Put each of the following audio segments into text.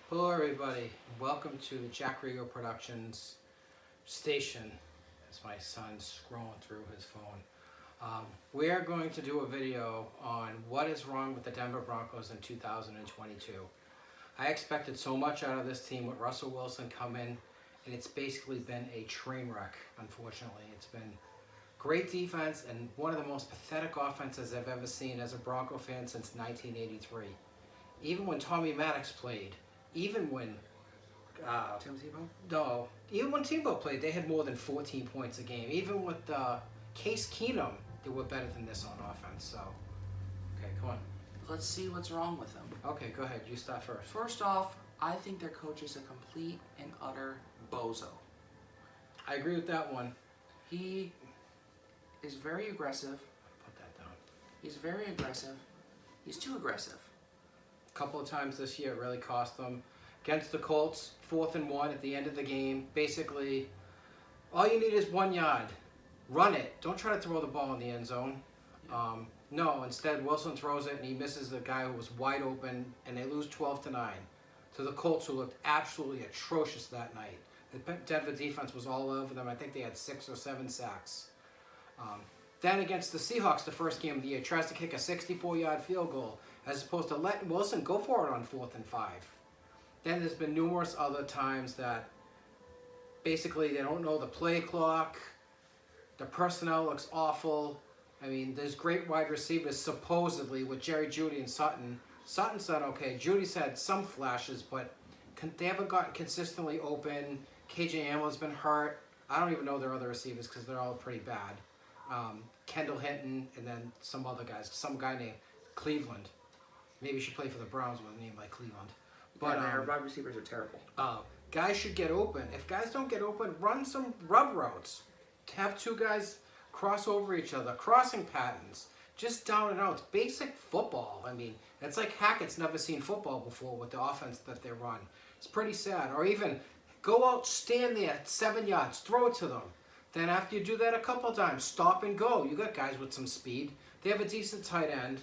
Hello everybody, welcome to the Jack Rigo Productions station as my son's scrolling through his phone. We are going to do a video on what is wrong with the Denver Broncos in 2022. I expected so much out of this team with Russell Wilson coming, and it's basically been a train wreck, unfortunately. It's been great defense and one of the most pathetic offenses I've ever seen as a Bronco fan since 1983. Even when Tommy Maddox played, even when Tim Tebow? no, even when Tebow played, they had more than 14 points a game. Even with Case Keenum, they were better than this on offense. So, okay, come on. Let's see what's wrong with them. Okay, go ahead. You start first. First off, I think their coach is a complete and utter bozo. I agree with that one. He is very aggressive. Put that down. He's very aggressive. He's too aggressive. A couple of times this year, it really cost them. Against the Colts, 4th and 1 at the end of the game. Basically, all you need is 1 yard. Run it. Don't try to throw the ball in the end zone. No, instead Wilson throws it and he misses the guy who was wide open, and they lose 12-9 to the Colts, who looked absolutely atrocious that night. The Denver defense was all over them. I think they had 6 or 7 sacks. Then against the Seahawks, the first game of the year, tries to kick a 64-yard field goal as opposed to letting Wilson go for it on 4th and 5. Then there's been numerous other times that basically they don't know the play clock. The personnel looks awful. I mean, there's great wide receivers supposedly with Jerry Jeudy and Sutton. Sutton's done okay. Judy's had some flashes, but they haven't gotten consistently open. KJ Hamler's been hurt. I don't even know their other receivers because they're all pretty bad. Kendall Hinton, and then some other guys. Some guy named Cleveland. Maybe he should play for the Browns with a name like Cleveland. But our wide receivers are terrible. Guys should get open. If guys don't get open, run some rub routes. Have 2 guys cross over each other. Crossing patterns. Just down and out. It's basic football. I mean, it's like Hackett's never seen football before with the offense that they run. It's pretty sad. Or even go out, stand there at 7 yards, throw it to them. Then after you do that a couple times, stop and go. You got guys with some speed. They have a decent tight end.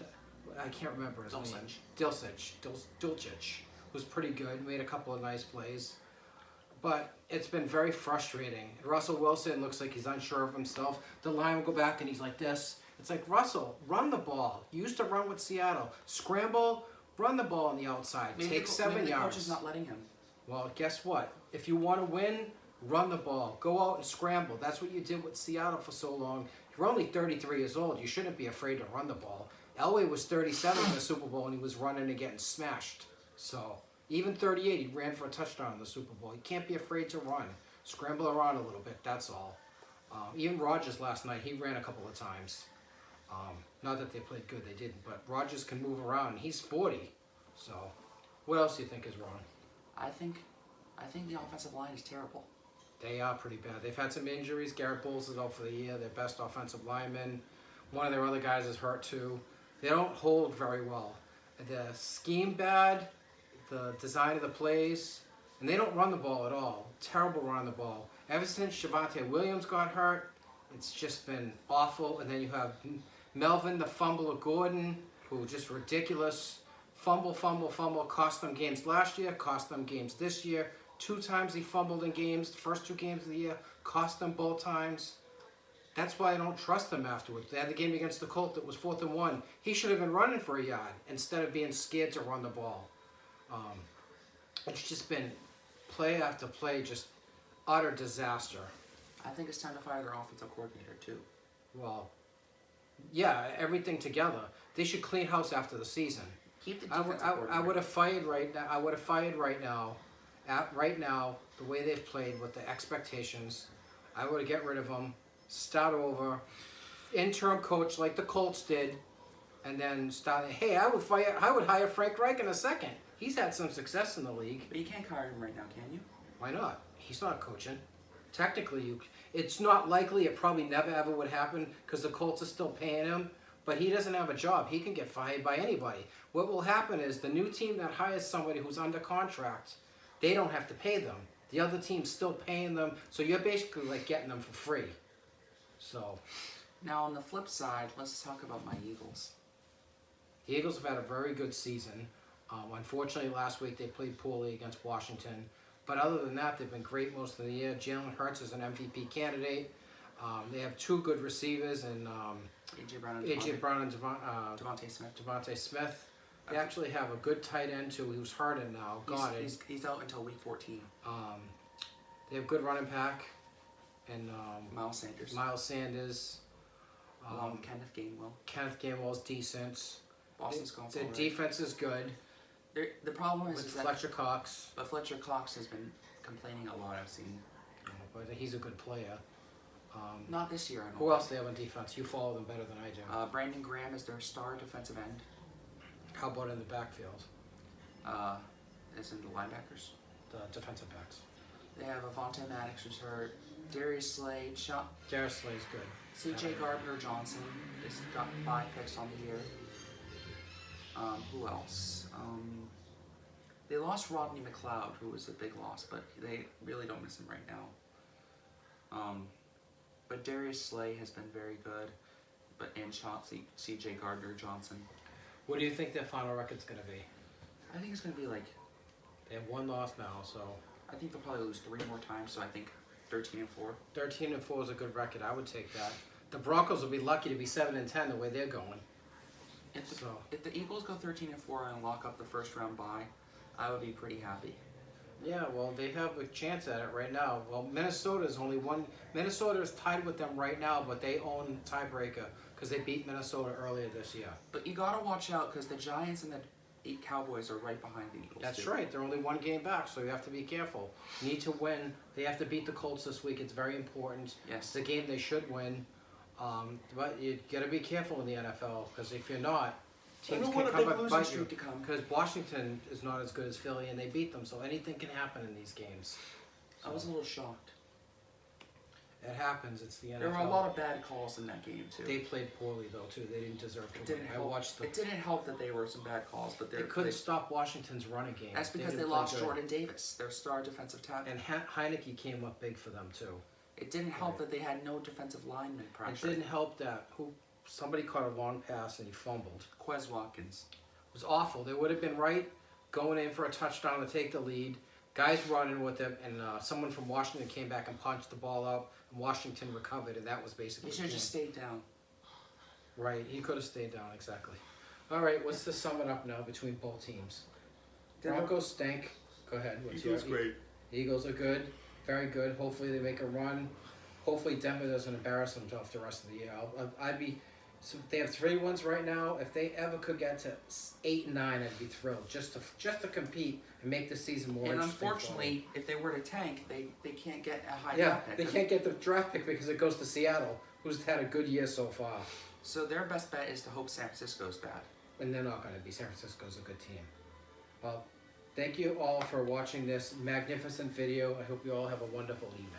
I can't remember his name. Dulcich was pretty good. Made a couple of nice plays. But it's been very frustrating. Russell Wilson looks like he's unsure of himself. The line will go back and he's like this. It's like, Russell, run the ball. You used to run with Seattle. Scramble, run the ball on the outside. Take 7 yards. Maybe the coach is not letting him. Well, guess what? If you want to win, run the ball. Go out and scramble. That's what you did with Seattle for so long. You're only 33 years old. You shouldn't be afraid to run the ball. Elway was 37 in the Super Bowl, and he was running and getting smashed. So, even 38, he ran for a touchdown in the Super Bowl. You can't be afraid to run. Scramble around a little bit, that's all. Even Rodgers last night, he ran a couple of times. Not that they played good, they didn't. But Rodgers can move around, and he's 40. So, what else do you think is wrong? I think the offensive line is terrible. They are pretty bad. They've had some injuries. Garrett Bowles is out for the year, their best offensive lineman. One of their other guys is hurt too. They don't hold very well. The scheme bad, the design of the plays, and they don't run the ball at all. Terrible run the ball. Ever since Javonte Williams got hurt, it's just been awful. And then you have Melvin, the fumble of Gordon, who just ridiculous. Fumble, cost them games last year, cost them games this year. 2 times he fumbled in games, the first 2 games of the year, cost them both times. That's why I don't trust them afterwards. They had the game against the Colts that was 4th and 1. He should have been running for a yard instead of being scared to run the ball. It's just been play after play, just utter disaster. I think it's time to fire their offensive coordinator too. Well, yeah, everything together. They should clean house after the season. Keep the defensive coordinator. I would have fired right now. I would have fired right now. Right now, the way they've played with the expectations, I would have get rid of them. Start over, interim coach like the Colts did, and then start. Hey, I would hire Frank Reich in a second. He's had some success in the league. But you can't hire him right now, can you? Why not? He's not coaching. Technically, it's not likely. It probably never ever would happen because the Colts are still paying him. But he doesn't have a job. He can get fired by anybody. What will happen is the new team that hires somebody who's under contract, they don't have to pay them. The other team's still paying them, so you're basically like getting them for free. So, now on the flip side, let's talk about my Eagles. The Eagles have had a very good season. Unfortunately, last week they played poorly against Washington. But other than that, they've been great most of the year. Jalen Hurts is an MVP candidate. They have two good receivers, and A.J. Brown and Devontae Smith. Devontae Smith. They actually have a good tight end too, who's hurting now. He's out until week 14. They have good running back, and Miles Sanders. Along with Kenneth Gainwell. Kenneth Gainwell's decent. Boston's gone. Their defense is good. The problem is that Fletcher Cox. But Fletcher Cox has been complaining a lot. I've seen. But he's a good player. Not this year. I don't Who else do they have on defense? You follow them better than I do. Brandon Graham is their star defensive end. How about in the backfield? As in the linebackers. The defensive backs. They have Avonte Maddox, who's hurt. Darius Slade, Darius Slay's good. C.J. Gardner-Johnson has got 5 picks on the year. Who else? They lost Rodney McLeod, who was a big loss, but they really don't miss him right now. But Darius Slay has been very good, and C.J. Gardner-Johnson. What do you think their final record's going to be? I think it's going to be like... They have 1 loss now, so... I think they'll probably lose 3 more times, so I think 13-4. 13-4 is a good record. I would take that. The Broncos will be lucky to be 7-10 the way they're going. If the Eagles go 13-4 and lock up the first round bye, I would be pretty happy. Yeah, well, they have a chance at it right now. Well, Minnesota is tied with them right now, but they own tiebreaker because they beat Minnesota earlier this year. But you gotta watch out because the Giants and the Cowboys are right behind the Eagles. That's right. They're only 1 game back, so you have to be careful. Need to win. They have to beat the Colts this week. It's very important. Yes. It's a game they should win. But you got to be careful in the NFL because if you're not, teams can come up and bite you. Because Washington is not as good as Philly, and they beat them, so anything can happen in these games. I was a little shocked. It happens. It's the NFL. There were a lot of bad calls in that game too. They played poorly though too. They didn't deserve to win. It didn't help that they were some bad calls, but they couldn't stop Washington's running game. That's because they lost Jordan Davis, their star defensive tackle. And Heineke came up big for them too. It didn't help that they had no defensive lineman pressure. It didn't help that somebody caught a long pass and he fumbled. Quez Watkins. It was awful. They would have been right going in for a touchdown to take the lead. Guys running with him, and someone from Washington came back and punched the ball out, and Washington recovered, and that was basically He should have just stayed down. Right, he could have stayed down, exactly. All right, let's just sum it up now between both teams. Broncos stink. Go ahead. Eagles great. Eagles are good, very good. Hopefully they make a run. Hopefully Denver doesn't embarrass themselves the rest of the year. I'd be... So they have 3 wins right now. If they ever could get to 8 and 9, I'd be thrilled just to compete and make the season more interesting. And unfortunately, if they were to tank, they can't get a high draft pick. They can't get the draft pick because it goes to Seattle, who's had a good year so far. So their best bet is to hope San Francisco's bad. And they're not going to be. San Francisco's a good team. Well, thank you all for watching this magnificent video. I hope you all have a wonderful evening.